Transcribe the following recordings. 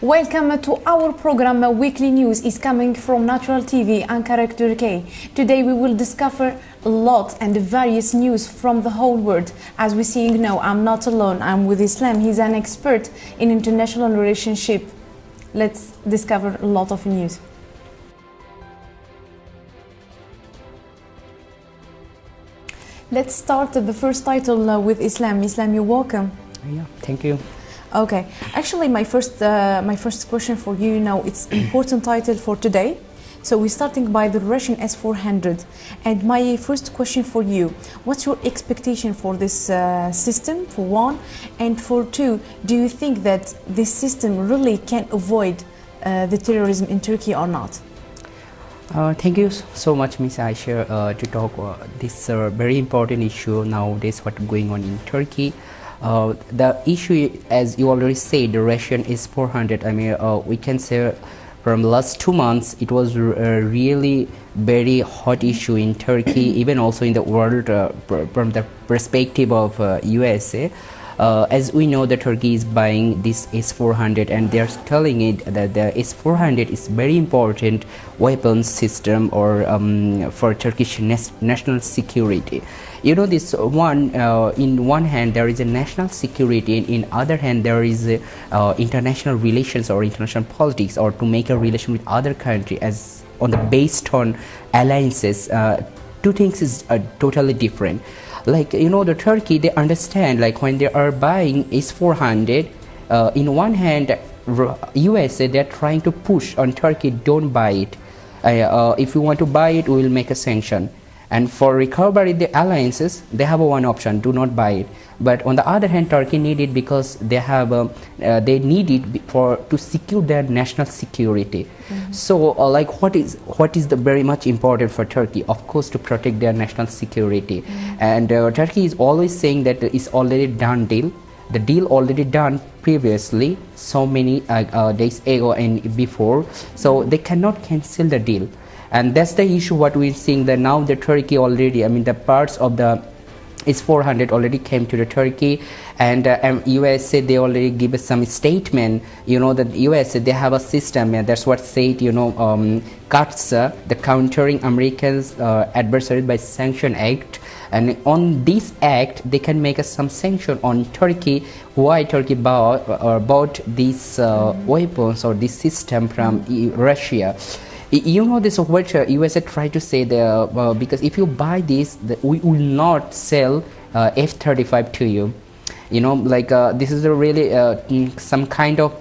Welcome to our program. Weekly news is coming from Natural TV, Ankara, Turkey. Today we will discover a lot and various news from the whole world. As we seeing now, I'm not alone. I'm with Islam. He's an expert in international relationship. Let's discover a lot of news. Let's start the first title with Islam. Islam, you're welcome. Yeah, thank you. Okay, actually my first question for you now, it's important title for today. So we're starting by the Russian S-400, and my first question for you, what's your expectation for this system, for one, and for two, do you think that this system really can avoid the terrorism in Turkey or not? Thank you so much, Ms. Aisha, to talk this very important issue nowadays, what's going on in Turkey. The issue, as you already said, the Russian S-400, I mean, we can say from last 2 months, it was a really very hot issue in Turkey, even also in the world from the perspective of USA. As we know, the Turkey is buying this S-400, and they're telling it that the S-400 is very important weapons system or for Turkish national security. You know, this one, in one hand there is a national security, and in other hand there is international relations or international politics, or to make a relation with other country as on the based on alliances. Two things is totally different. Like, you know, the Turkey, they understand, like when they are buying S-400, in one hand USA, they're trying to push on Turkey, don't buy it. If you want to buy it, we will make a sanction. And for recovery the alliances, they have one option, do not buy it. But on the other hand, Turkey need it because they have they need it for to secure their national security. So like what is the very much important for Turkey? Of course, to protect their national security. And Turkey is always saying that it's already done deal. The deal already done previously, so many days ago and before, so they cannot cancel the deal. And that's the issue what we're seeing, that now the Turkey already, I mean, the parts of the S-400 already came to the Turkey, and USA, they already give us some statement. You know, that USA, they have a system, and that's what said, you know, CAATSA, the Countering Americans Adversary by Sanction Act. And on this act, they can make some sanction on Turkey. Why Turkey bought these weapons or this system from Russia? You know, this is what USA tried to say there, because if you buy this, we will not sell F-35 to you. You know, like this is a really some kind of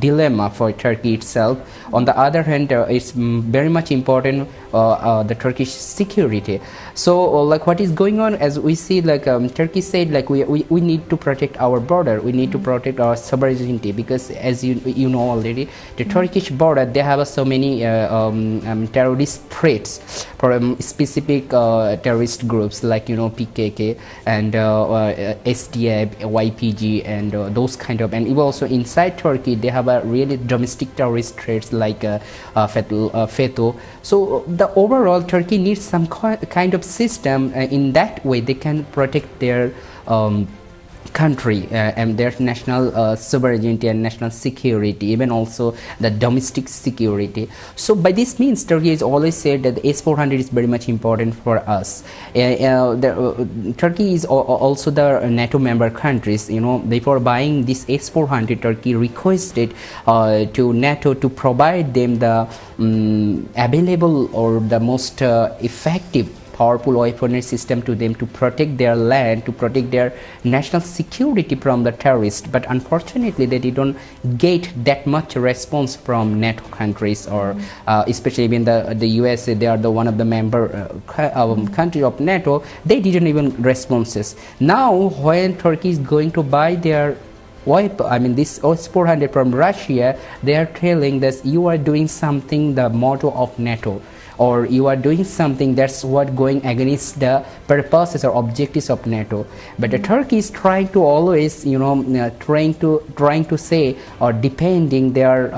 dilemma for Turkey itself. On the other hand, it's very much important the Turkish security. So like what is going on, as we see, like Turkey said, like we need to protect our border, we need to protect our sovereignty, because as you know already, the Turkish border, they have so many terrorist threats from specific terrorist groups, like, you know, PKK and SDF, YPG, and those kind of, and even also inside Turkey they have a really domestic terrorist threats like FETÖ. So the overall Turkey needs some kind of system in that way they can protect their country and their national sovereignty and national security, even also the domestic security. So by this means, Turkey has always said that the S-400 is very much important for us. Turkey is also the NATO member countries. You know, before buying this S-400, Turkey requested to NATO to provide them the available or the most effective powerful weaponry system to them to protect their land, to protect their national security from the terrorists. But unfortunately, they didn't get that much response from NATO countries, or especially even the USA. They are the one of the member country of NATO. They didn't even responses. Now, when Turkey is going to buy their this S-400 from Russia, they are telling that you are doing something the motto of NATO, or you are doing something that's what going against the purposes or objectives of NATO. But the Turkey is trying to always, you know, trying to say or depending their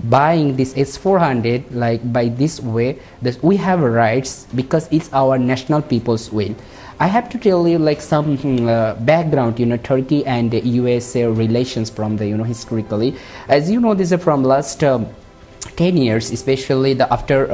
buying this S-400 like by this way that we have rights because it's our national people's will. I have to tell you like some background, Turkey and USA relations from the, historically. As you know, this is from last 10 years, especially the after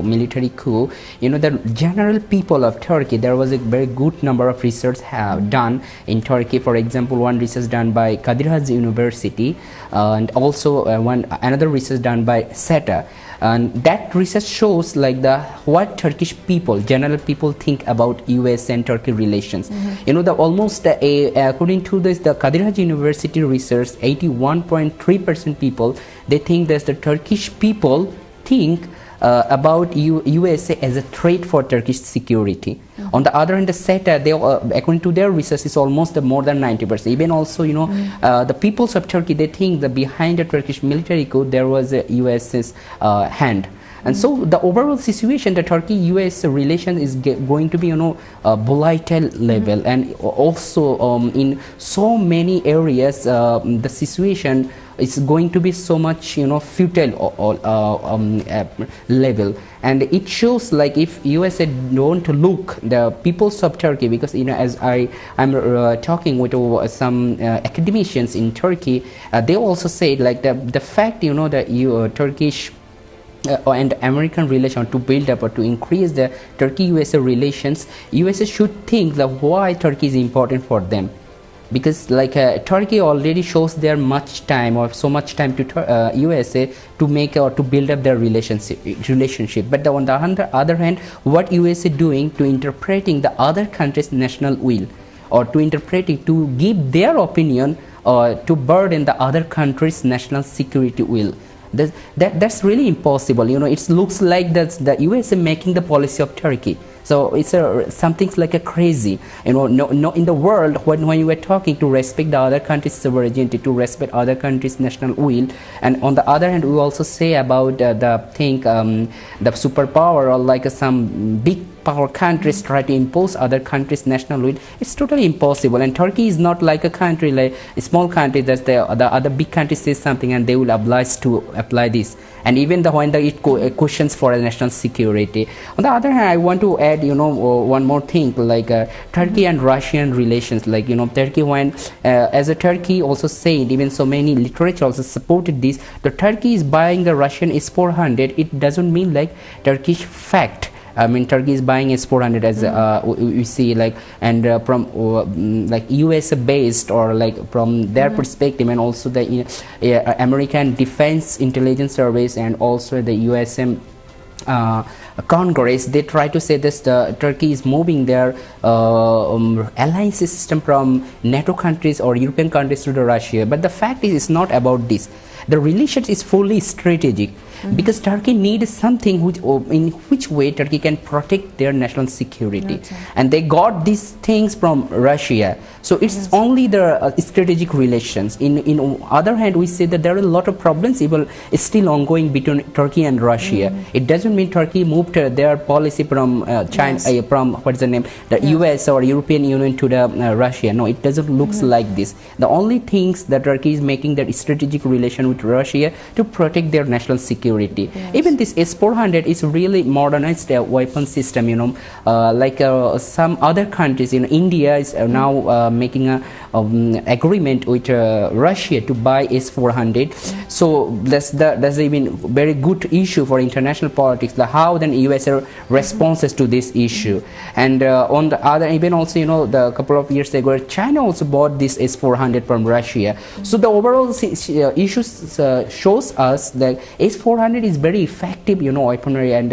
military coup, the general people of Turkey, there was a very good number of research have done in Turkey. For example, one research done by Kadir Has University, and also another research done by SETA. And that research shows like what Turkish people, general people, think about US and Turkey relations. The almost according to this, the Kadir Has University research, 81.3% people, they think that the Turkish people think about USA as a threat for Turkish security. On the other hand, the SETA, they according to their research, is almost more than 90%. Even also, the peoples of Turkey, they think that behind the Turkish military coup, there was a US's hand. And so the overall situation, the Turkey-US relation is going to be, a volatile level, and also in so many areas, the situation is going to be so much, futile level. And it shows like if USA don't look the peoples of Turkey, because as I'm talking with some academicians in Turkey, they also said like the fact that Turkish and American relation to build up or to increase the Turkey-USA relations, USA should think that why Turkey is important for them. Because like Turkey already shows their much time or so much time to USA to make or to build up their relationship. But on the other hand, what USA doing to interpreting the other country's national will, or to interpreting to give their opinion or to burden the other country's national security will. That's really impossible. It looks like the USA making the policy of Turkey. So it's something like a crazy, no in the world when you were talking to respect the other country's sovereignty, to respect other country's national will, and on the other hand we also say about the superpower, or like some big power countries try to impose other countries' national will. It's totally impossible. And Turkey is not like a country, like a small country that the other big country says something and they will oblige to apply this. And even when it questions for national security. On the other hand, I want to add, one more thing, like Turkey and Russian relations. Like, Turkey, when as a Turkey also said, even so many literature also supported this, the Turkey is buying the Russian S-400. It doesn't mean like Turkish fact. I mean, Turkey is buying S-400 as we see, like, and from like US based, or like from their perspective, and also the American Defense Intelligence Service, and also the USM Congress, they try to say this Turkey is moving their alliance system from NATO countries or European countries to the Russia. But the fact is, it's not about this. The relation is fully strategic, because Turkey needs something in which way Turkey can protect their national security. And they got these things from Russia. So it's only the strategic relations. In other hand, we say that there are a lot of problems even still ongoing between Turkey and Russia. It doesn't mean Turkey moved their policy from China, from what's the name, the US or European Union to the Russia. No, it doesn't look like this. The only things that Turkey is making that strategic relation with Russia to protect their national security. Even this S-400 is really modernized weapon system. Like some other countries, India is now making a agreement with Russia to buy S-400. So that's even very good issue for international politics. Like how then US responses to this issue. And on the other, even also the couple of years ago, China also bought this S-400 from Russia. So the overall issues shows us that S-400 is very effective, weaponry and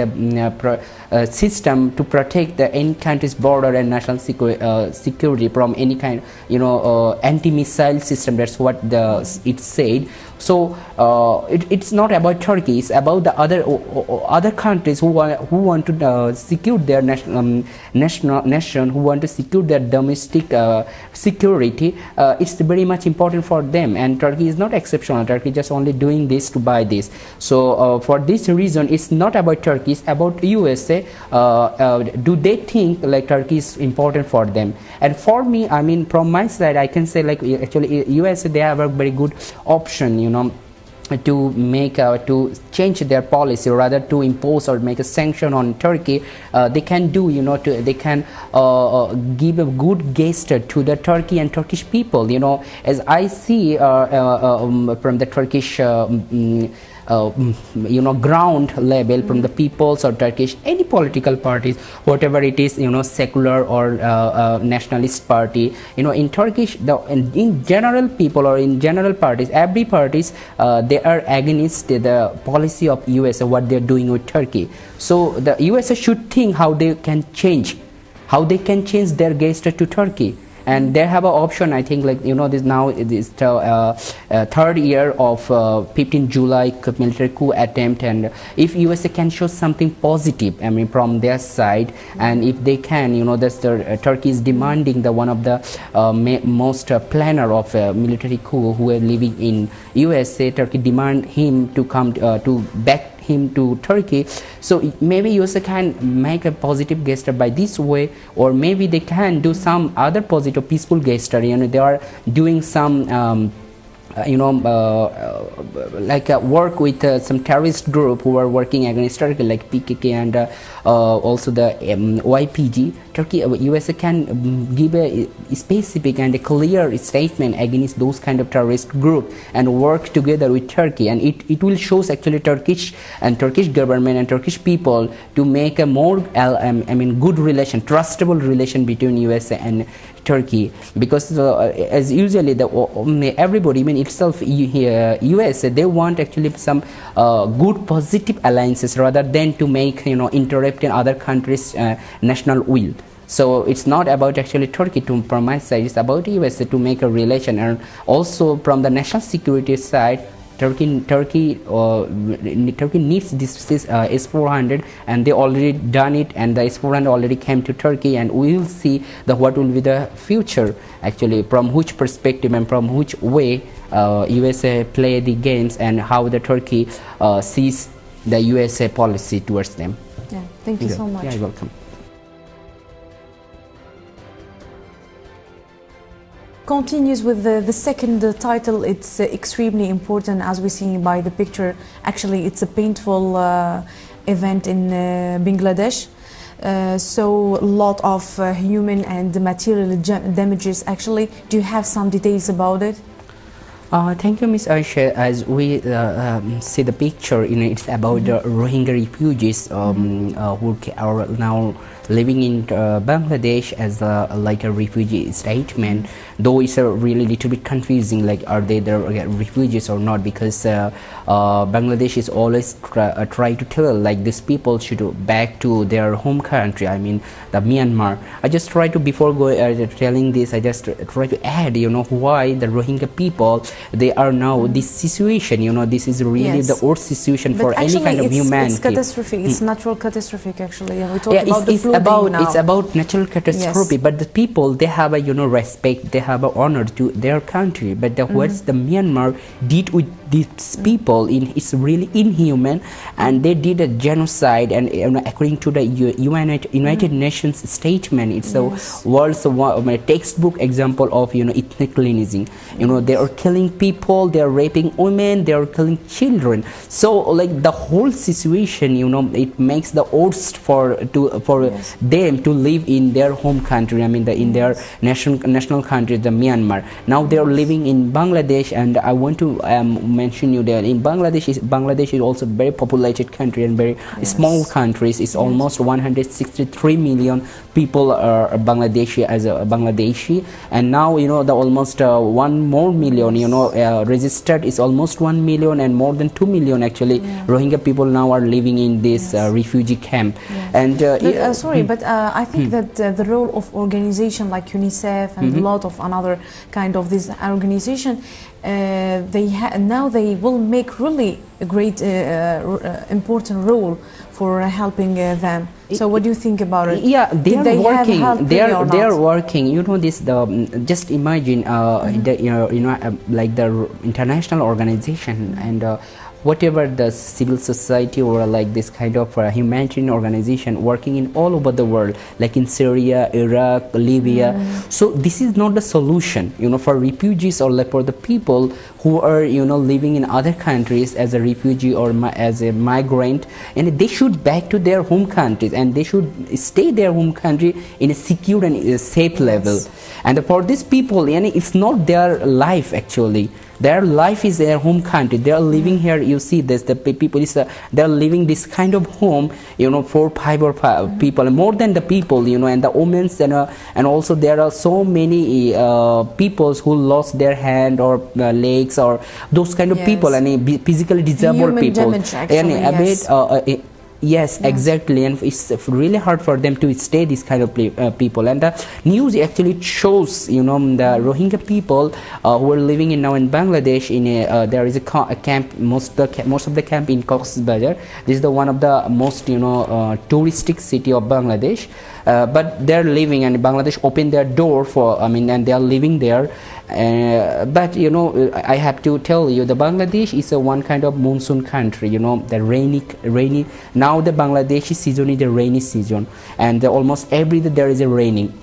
system to protect any country's border and national security from any kind, anti-missile system. That's what it said. So it's not about Turkey. It's about the other countries who want to secure their nation, who want to secure their domestic security. It's very much important for them, and Turkey is not exceptional. Turkey just only doing this to buy this. So for this reason, it's not about Turkey. It's about USA. Do they think like Turkey is important for them? And for me, I mean, from my side, I can say like actually USA, they have a very good option. to make to change their policy, or rather to impose or make a sanction on Turkey, they can do, they can give a good gesture to the Turkey and Turkish people. As I see from the Turkish ground level, from the peoples or Turkish any political parties, whatever it is, secular or nationalist party, in Turkish, in general people or in general parties, every parties, they are against the policy of USA, what they're doing with Turkey. So the USA should think how they can change their gesture to Turkey. And they have an option, I think, like, this now is the third year of 15 July military coup attempt, and if USA can show something positive, I mean, from their side, and if they can, that's Turkey is demanding the one of the most planner of military coup who are living in USA. Turkey demand him to come to back him to Turkey. So maybe USA can make a positive gesture by this way, or maybe they can do some other positive peaceful gesture. They are doing some like work with some terrorist group who are working against Turkey, like PKK and also the YPG. Turkey, USA can give a specific and a clear statement against those kind of terrorist group and work together with Turkey, and it will shows actually Turkish government and Turkish people to make a more good relation, trustable relation between USA and Turkey, because as usually everybody, even itself, USA, they want actually some good positive alliances rather than to make interrupt in other countries' national will. So it's not about actually Turkey from my side, it's about USA to make a relation. And also from the national security side, Turkey needs this S-400, and they already done it, and the S-400 already came to Turkey, and we will see what will be the future actually, from which perspective and from which way USA play the games, and how the Turkey sees the USA policy towards them. Yeah, thank you so much. Yeah, you're welcome. Continues with the second title. It's extremely important, as we see by the picture. Actually, it's a painful event in Bangladesh. So a lot of human and material damages. Actually, do you have some details about it? Thank you, Ms. Aisha. As we see the picture, it's about the Rohingya refugees who are now living in Bangladesh as like a refugee statement, though it's a really little bit confusing, like are they the refugees or not, because Bangladesh is always try to tell like these people should go back to their home country, I mean the Myanmar. I just try to, before telling this, I just try to add why the Rohingya people, they are now this situation, this is really the worst situation for any kind of humanity. It's catastrophic, it's natural catastrophic actually. We talk about the flooding now. It's about natural catastrophe, but the people, they have a respect, they have a honor to their country, but what the Myanmar did with these people it's really inhuman, and they did a genocide, and according to the United Nations statement, it's a world's textbook example of ethnic cleansing. They are killing people, they are raping women, they are killing children. So like the whole situation, it makes the worst for them to live in their home country, I mean in their national country, the Myanmar. Now they are living in Bangladesh, and I want to mention you that in Bangladesh is also very populated country and very small countries. It's almost 163 million people are Bangladeshi as a Bangladeshi, and now the almost 1 more million registered is almost 1 million, and more than 2 million actually Rohingya people now are living in this refugee camp. And but I think that the role of organization like UNICEF and a lot of another kind of this organization, now they will make really a great important role for helping them. So what do you think about it? Yeah, they are working. They are working. This just imagine like the international organization and whatever the civil society or like this kind of humanitarian organization working in all over the world, like in Syria, Iraq, Libya. So this is not the solution, you know, for refugees or like for the people who are, you know, living in other countries as a refugee or as a migrant, and they should back to their home countries, and they should stay their home country in a secure and a safe level. And for these people, yani, it's not their life actually. Their life is their home country. They are living here. You see this, the people is they are living this kind of home, you know, 4, 5 or 5 people, more than the people, you know, and the women, and also there are so many peoples who lost their hand or legs or those kind of people, and physically disabled people, and a bit. Yes, exactly, and it's really hard for them to stay this kind of people. And the news actually shows, you know, the Rohingya people who are living in now in Bangladesh. In a, there is a camp, most of the camp in Cox's Bazar. This is the one of the most, you know, touristic city of Bangladesh. But they're living, and Bangladesh opened their door for, I mean, and they are living there. But you know, I have to tell you, the Bangladesh is a one kind of monsoon country, you know, the rainy. Now the Bangladeshi season is the rainy season, and almost every day there is a raining.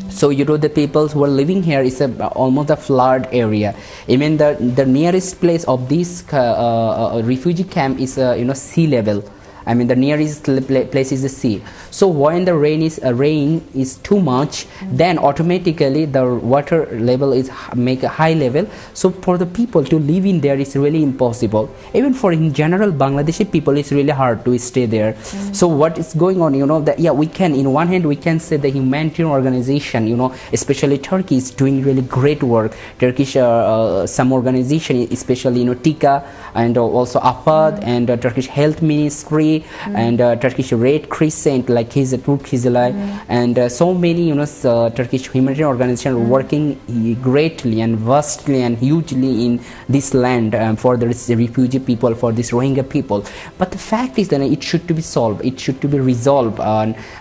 So you know, the people who are living here is almost a flood area. Even the nearest place of this refugee camp is you know, sea level. I mean, the nearest place is the sea. So when the rain is too much, then automatically the water level is make a high level. So for the people to live in there is really impossible. Even for in general Bangladeshi people, it's really hard to stay there. So what is going on, you know, that we can, in one hand we can say the humanitarian organization, you know, especially Turkey is doing really great work. Turkish some organization, especially, you know, Tika, and also AFAD, and Turkish Health Ministry, and Turkish Red Crescent, like Turkizilay, and so many, you know, Turkish humanitarian organizations working greatly and vastly and hugely in this land for the refugee people, for this Rohingya people. But the fact is that it should to be solved, it should to be resolved.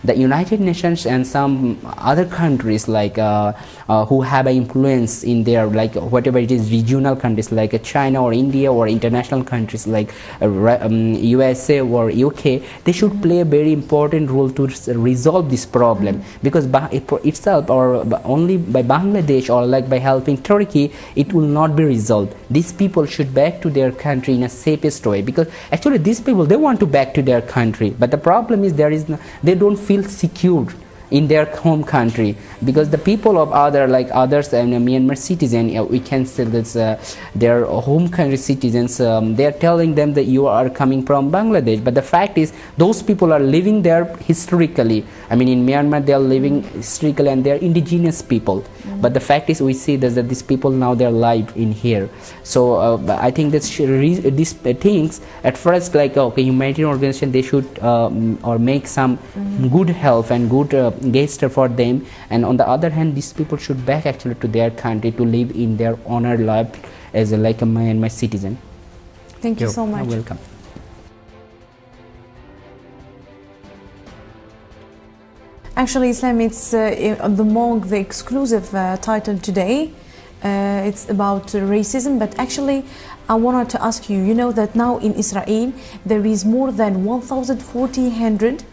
The United Nations and some other countries like who have an influence in their, like whatever it is, regional countries like China or India, or international countries like USA or UK, they should play a very important role to resolve this problem, because by itself or only by Bangladesh or like by helping Turkey, it will not be resolved. These people should back to their country in a safest way, because actually these people, they want to back to their country, but the problem is they don't feel secure in their home country, because the people of others and Myanmar citizen, we can say that their home country citizens, they are telling them that you are coming from Bangladesh, but the fact is those people are living there historically. I mean, in Myanmar they are living historically, and they are indigenous people, but the fact is we see that these people now they are live in here. So I think that these things at first, like humanitarian organization, they should or make some good help and good gesture for them, and on the other hand these people should back actually to their country to live in their honored life as like a Myanmar citizen. Thank you so much. You're welcome. Actually, Islam, it's among the exclusive title today. It's about racism, but actually I wanted to ask you, you know that now in Israel there is more than 1,400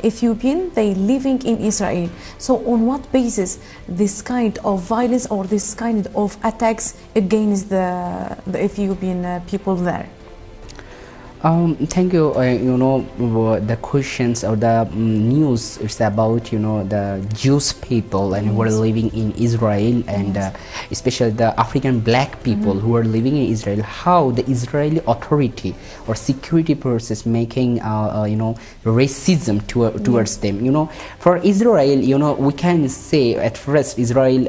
Ethiopian, they living in Israel. So on what basis this kind of violence or this kind of attacks against the Ethiopian people there? Thank you. You know, the questions or the news is about, you know, the Jewish people and who are living in Israel, and especially the African black people who are living in Israel. How the Israeli authority or security forces making, you know, racism towards them. You know, for Israel, you know, we can say at first Israel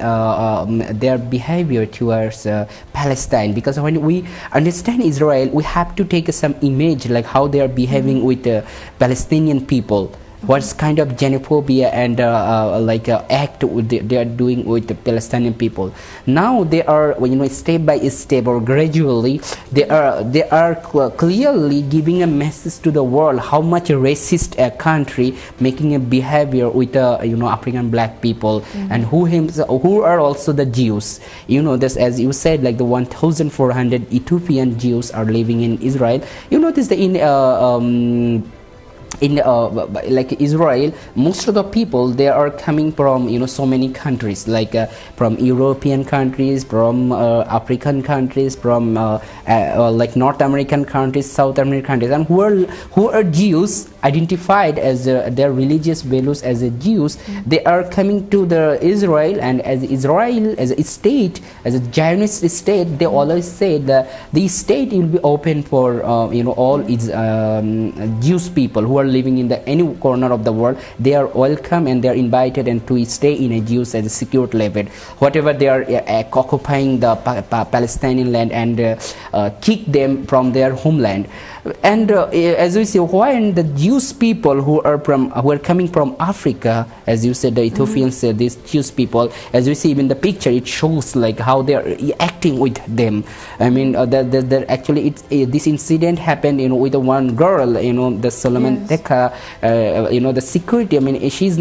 their behavior towards Palestine, because when we understand Israel, we have to take some image like how they are behaving with the Palestinian people. What's kind of xenophobia and act they are doing with the Palestinian people. Now they are, step by step or gradually, they are clearly giving a message to the world how much racist a country making a behavior with African black people, and who are also the Jews. This, as you said, like the 1,400 Ethiopian Jews are living in Israel. You notice that in like Israel, most of the people, they are coming from so many countries, like from European countries, from African countries, from like North American countries, South American countries, and who are Jews, identified as their religious values as a Jews. They are coming to the Israel, and as Israel as a state, as a Zionist state, they always say that the state will be open for all its Jewish people who are living in any corner of the world. They are welcome and they are invited and to stay in a Jews as a secure level, whatever they are occupying the Palestinian land, and kick them from their homeland. And as we see, when the Jewish people who are coming from Africa, as you said, the Ethiopians, these Jewish people, as we see in the picture, it shows like how they are acting with them. I mean, actually, this incident happened, with one girl, the Solomon Teka, the security. I mean, he's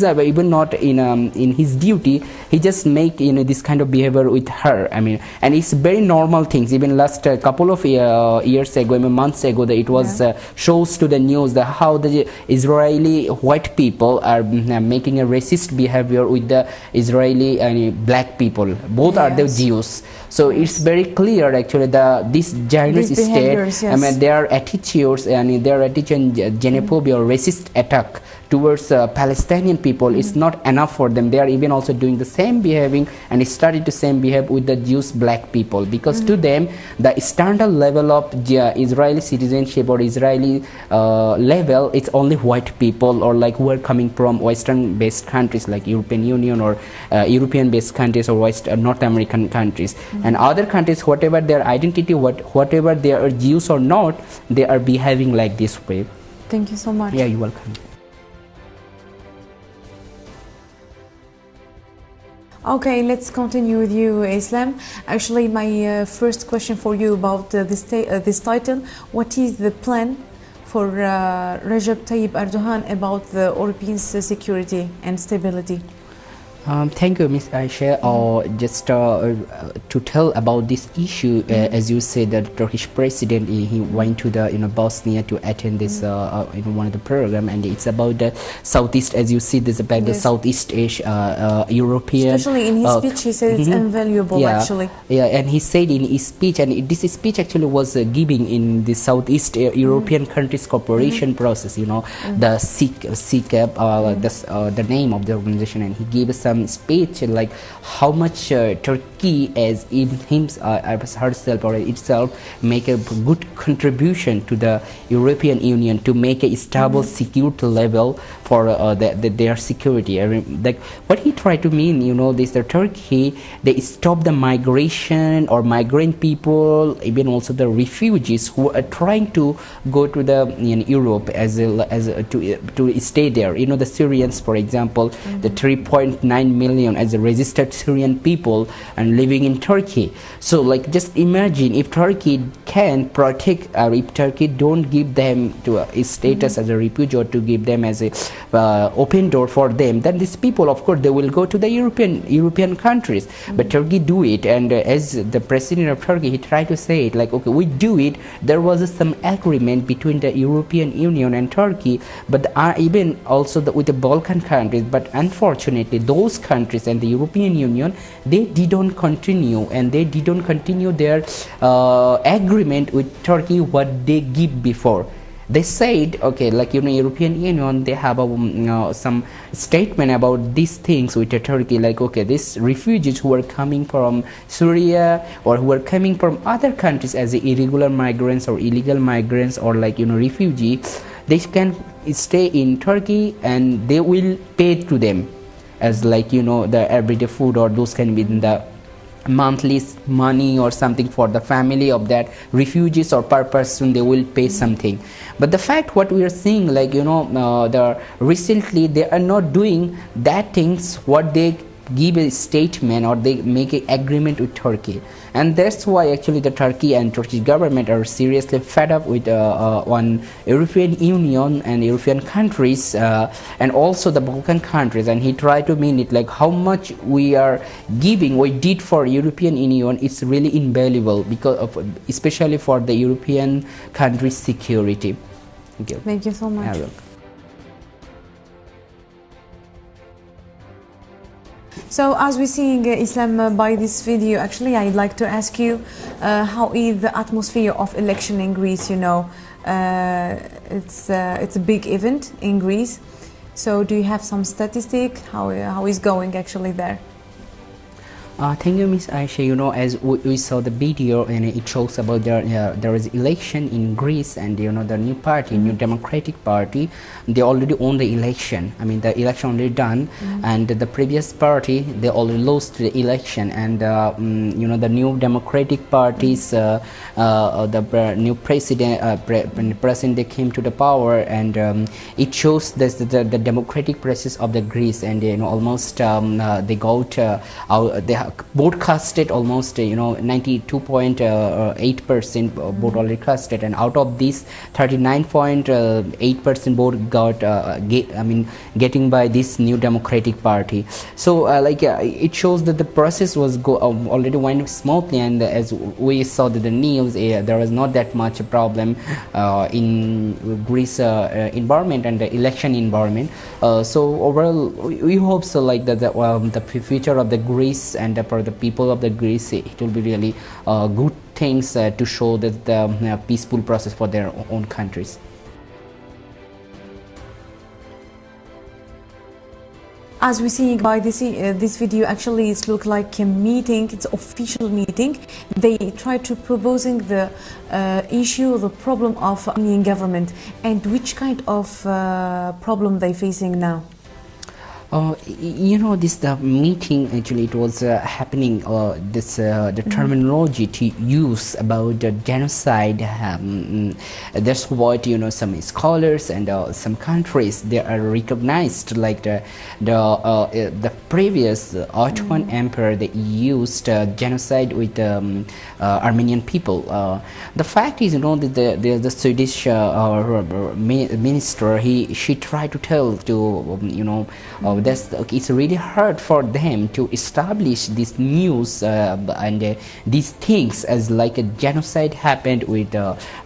even not in his duty. He just make this kind of behavior with her. I mean, and it's very normal things. Even last couple of years ago, months ago, that it was shows to the news that how the Israeli white people are making a racist behavior with the Israeli black people. Both are the Jews. So it's very clear actually that this Zionist state, I mean, their attitudes and their attitude xenophobia or racist attack towards Palestinian people is not enough for them. They are even also doing the same behaving, and started to same behave with the Jewish black people, because to them the standard level of Israeli citizenship or Israeli level, it's only white people, or like who are coming from Western based countries like European Union or European based countries or North American countries. And other countries, whatever their identity, whatever they are Jews or not, they are behaving like this way. Thank you so much. Yeah, you're welcome. Okay, let's continue with you, Islam. Actually, my first question for you about this title: what is the plan for Recep Tayyip Erdogan about the European security and stability? Thank you, Ms. Aisha. Just to tell about this issue, as you said, the Turkish president, he went to the Bosnia to attend this one of the program, and it's about the Southeast. As you see, this about the Southeast Asia, European. Especially in his speech, he said it's invaluable. Actually, and he said in his speech, and this speech actually was giving in the Southeast European countries cooperation process. The CCAP, the name of the organization, and he gave some speech like how much Turkey as in herself or itself make a good contribution to the European Union to make a stable security level for their security. I mean, like what he tried to mean, this the Turkey, they stop the migration or migrant people, even also the refugees who are trying to go to the Europe to stay there. The Syrians, for example, the 3.9 million as a registered Syrian people and living in Turkey. So like just imagine if Turkey can protect, or if Turkey don't give them to a status as a refugee, or to give them as a open door for them, then these people, of course, they will go to the European countries. But Turkey do it, and as the president of Turkey, he tried to say it like, okay, we do it. There was some agreement between the European Union and Turkey, but even also with the Balkan countries. But unfortunately, those countries and the European Union, they didn't continue, and they didn't continue their agreement with Turkey what they give before. They said, okay, like European Union, they have some statement about these things with Turkey, like, okay, these refugees who are coming from Syria or who are coming from other countries as irregular migrants or illegal migrants or like refugees, they can stay in Turkey and they will pay to them as like the everyday food, or those can be in the monthly money or something for the family of that refugees, or per person they will pay something. But the fact what we are seeing, like the recently they are not doing that things what they give a statement or they make an agreement with Turkey. And that's why actually the Turkey and Turkish government are seriously fed up with on European Union and European countries and also the Balkan countries, and he tried to mean it like how much we are giving, we did for European Union. It's really invaluable because of, especially for the European countries' security. Thank you. Thank you so much. So as we're seeing Islam by this video, actually I'd like to ask you how is the atmosphere of election in Greece? It's a big event in Greece. So do you have some statistic? How is going actually there? Thank you, Miss Aisha. As we saw the video, and it shows about there is election in Greece, and the new party, New Democratic Party, they already won the election. I mean, the election already done, and the previous party they already lost the election, and the New Democratic Party's the new president they came to the power, and it shows this, the democratic process of the Greece, and almost they got they vote casted almost 92.8% vote already casted, and out of this 39.8% vote got getting by this New Democratic Party. So it shows that the process was already went smoothly, and as we saw that the news, there was not that much problem in Greece environment and the election environment. So overall we hope so the future of the Greece and for the people of the Greece, it will be really good things to show that the peaceful process for their own countries. As we see by this video, actually it looks like a meeting, it's an official meeting. They try to proposing the issue, the problem of Armenian government, and which kind of problem they facing now. The meeting actually it was happening. The terminology to use about the genocide. That's what some scholars and some countries they are recognized, like the previous Ottoman Empire they used genocide with Armenian people. The fact is that the Swedish minister she tried to tell to it's really hard for them to establish this news and these things as like a genocide happened with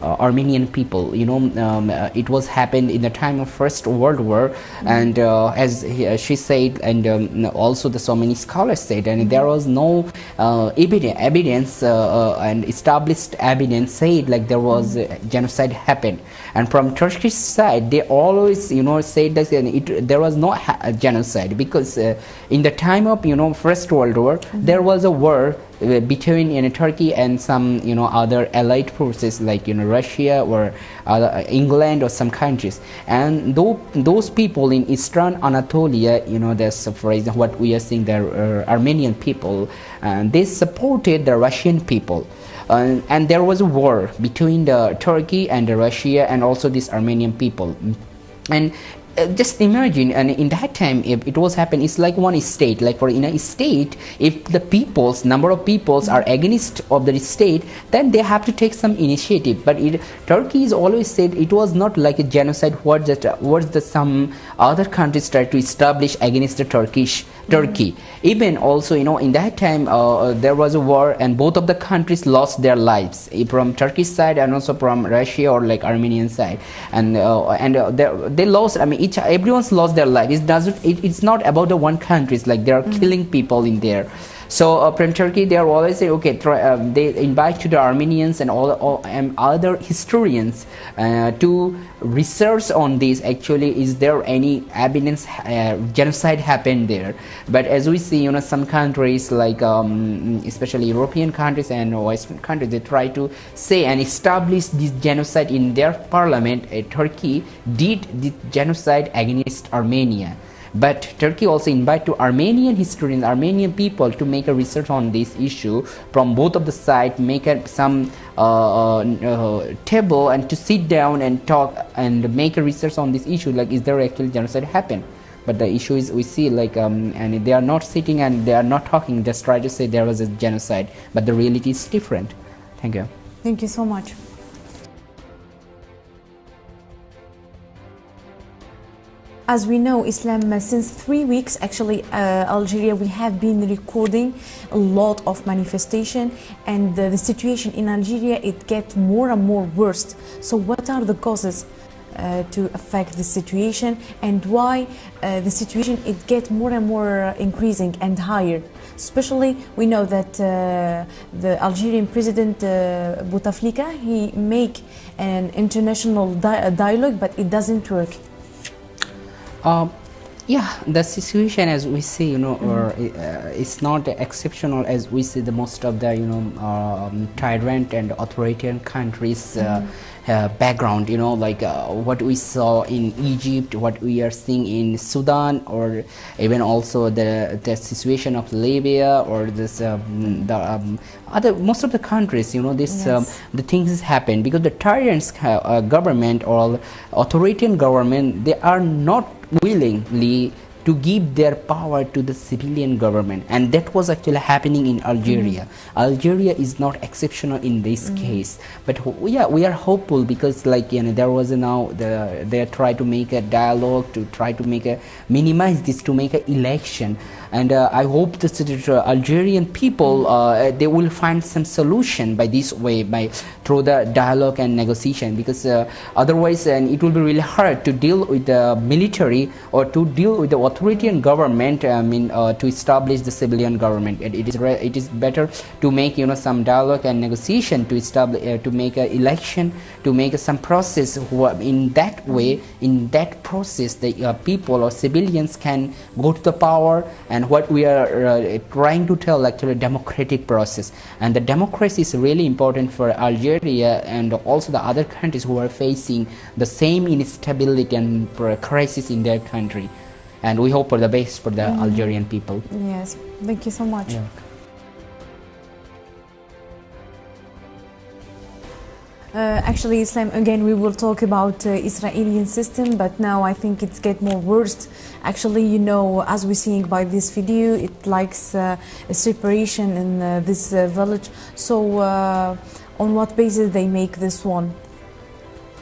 Armenian people. It was happened in the time of First World War, and as she said, and also so many scholars said, and there was no evidence and established evidence said like there was genocide happened. And from Turkish side they always said that there was no genocide, because in the time of First World War there was a war between Turkey and some other allied forces like Russia or England or some countries, and those people in Eastern Anatolia, that's for example what we are seeing, the Armenian people, they supported the Russian people. And there was a war between the Turkey and the Russia and also these Armenian people. And just imagine, and in that time if it was happened, it's like one state, like for in a state, if the number of peoples are against of the state, then they have to take some initiative. But Turkey is always said it was not like a genocide what some other countries tried to establish against the Turkey. Even also in that time there was a war, and both of the countries lost their lives, from Turkish side and also from Russia or like Armenian side, and they lost. I mean everyone's lost their life. It's not about the one countries, like they are killing people in there. So from Turkey they are always say okay, they invite to the Armenians and all other historians to research on this. Actually, is there any evidence genocide happened there? But as we see, some countries like especially European countries and Western countries, they try to say and establish this genocide in their parliament. Turkey did the genocide against Armenia. But Turkey also invite to Armenian historians, Armenian people to make a research on this issue from both of the side, make some table and to sit down and talk and make a research on this issue, like is there actually genocide happen. But the issue is we see like and they are not sitting and they are not talking, just try to say there was a genocide, but the reality is different. Thank you. Thank you so much. As we know, Islam, since 3 weeks, actually, Algeria, we have been recording a lot of manifestation, and the situation in Algeria, it gets more and more worse. So what are the causes to affect the situation, and why the situation, it gets more and more increasing and higher? Especially, we know that the Algerian president Bouteflika, he make an international dialogue, but it doesn't work. Yeah, the situation as we see, you know, it's not exceptional as we see the most of the, you know, tyrant and authoritarian countries background, you know, like what we saw in Egypt, what we are seeing in Sudan, or even also the situation of Libya, or this other most of the countries, you know, this the things happen because the tyrants government or authoritarian government, they are not willingly to give their power to the civilian government, and that was actually happening in Algeria. Algeria is not exceptional in this case, but yeah, we are hopeful because, like, you know, there was now they try to make a dialogue to try to make a minimize this to make an election, and I hope that the Algerian people they will find some solution by this way, by through the dialogue and negotiation, because otherwise it will be really hard to deal with the military or to deal with the authoritarian government. I mean, to establish the civilian government, it is better to make, you know, some dialogue and negotiation to establish to make an election, to make some process. In that way, in that process, the people or civilians can go to the power, and what we are trying to tell actually democratic process, and the democracy is really important for Algeria and also the other countries who are facing the same instability and crisis in their country. And we hope for the best for the Algerian people. Yes, thank you so much. Yeah. Actually, Islam, again, we will talk about Israeli system, but now I think it's get more worse. Actually, you know, as we're seeing by this video, it likes a separation in this village. So, on what basis they make this one?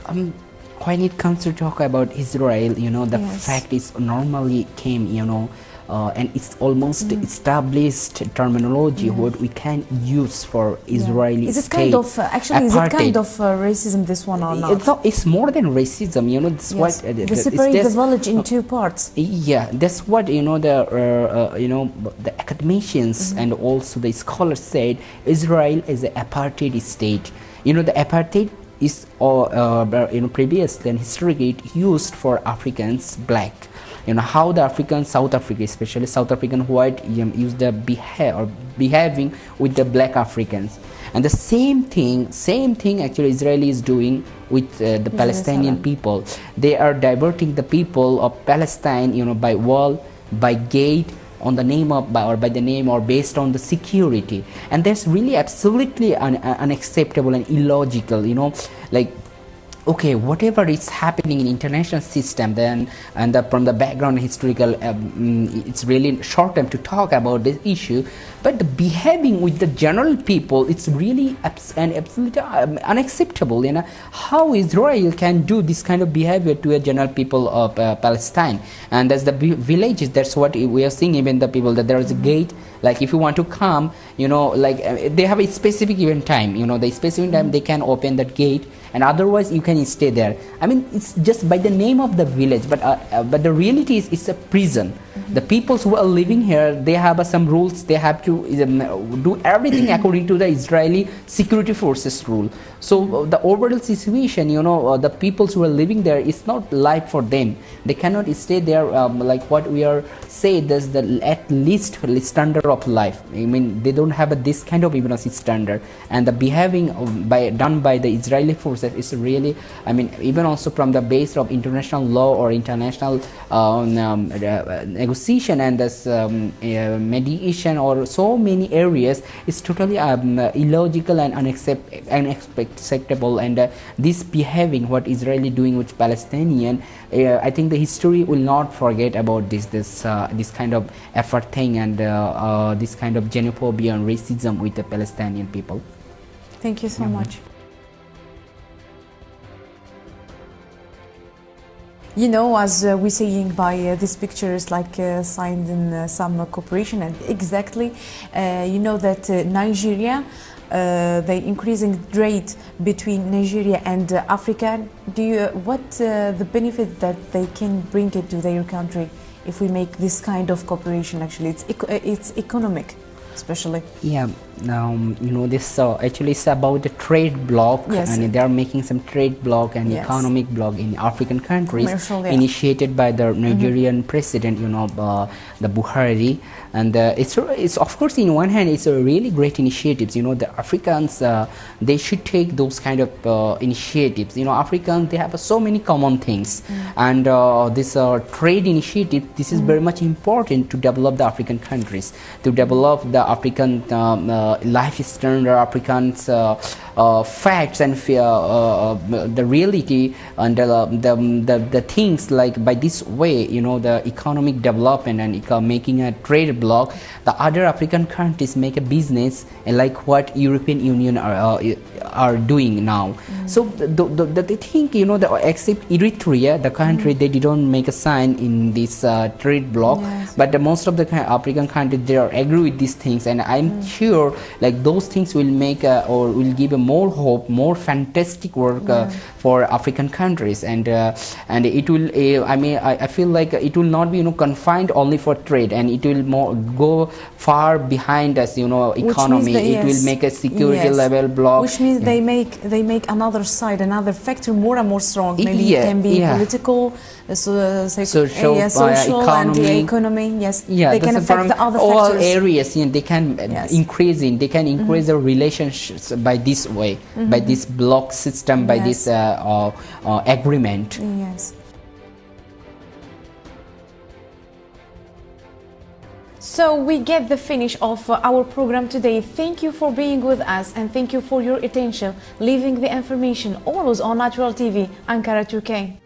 When it comes to talk about Israel, you know, the fact is normally came, you know, and it's almost established terminology what we can use for Israeli is it state. Kind of actually is it kind of racism, this one, or not? It's more than racism, you know. That's what they separate the village in two parts. Yeah, that's what, you know, the academicians and also the scholars said. Israel is an apartheid state. You know, the apartheid is you know, previously and historically used for Africans black. You know how the African, South Africa, especially South African white, use the behaving with the black Africans, and the same thing actually Israeli is doing with the Palestinian people. They are diverting the people of Palestine, you know, by wall, by gate, on the name of by the name or based on the security, and that's really absolutely unacceptable and illogical, you know, like, okay, whatever is happening in international system, then, and from the background historical, it's really short time to talk about this issue, but the behaving with the general people, it's really absolutely unacceptable. You know how Israel can do this kind of behavior to a general people of Palestine, and that's the villages. That's what we are seeing. Even the people, that there is a gate. Like if you want to come, you know, like they have a specific event time. You know, the specific time they can open that gate, and otherwise you can stay there. I mean, it's just by the name of the village, but the reality is it's a prison. The peoples who are living here, they have some rules. They have to do everything according to the Israeli security forces rule. So the overall situation, the peoples who are living there, is not life for them. They cannot stay there like what we are saying. There's the at least standard of life. I mean, they don't have this kind of standard, and the behaving done by the Israeli forces is really, I mean, even also from the base of international law or international negotiation and this mediation or so many areas, is totally illogical and unacceptable. And this behaving, what Israeli doing with Palestinian, I think the history will not forget about this kind of effort thing, and this kind of xenophobia and racism with the Palestinian people. Thank you so much. As we're saying by these pictures, like signed in some cooperation, and exactly, that Nigeria, they increasing trade between Nigeria and Africa. What the benefit that they can bring it to their country if we make this kind of cooperation? Actually, it's economic, especially. Yeah. This actually is about the trade bloc, yes. And they are making some trade bloc and yes. economic bloc in African countries, yeah. initiated by the Nigerian president, the Buhari. And it's of course, in one hand, it's a really great initiatives. The Africans, they should take those kind of initiatives. Africans, they have so many common things, and this trade initiative, this is very much important to develop the African countries, to develop the African life standard, Africans facts and the reality, and the things, like by this way, the economic development and making a trade bloc, the other African countries make a business, like what European Union are doing now. So they think, except Eritrea, the country, they didn't make a sign in this trade bloc, yes. But most of the African countries, they are agree with these things, and I'm sure like those things will make or will give a more hope, more fantastic work for African countries, and it will I feel like it will not be confined only for trade, and it will more go far behind us, economy. It will make a security level bloc, which means they make another side, another factor more and more strong. Maybe it can be political, social, and the economy. Yes, they can affect the other all factors. Areas. They can increase the relationships by this way, by this block system, by this agreement. Yes. So we get the finish of our program today. Thank you for being with us, and thank you for your attention, leaving the information always on Natural TV, Ankara, Turkey.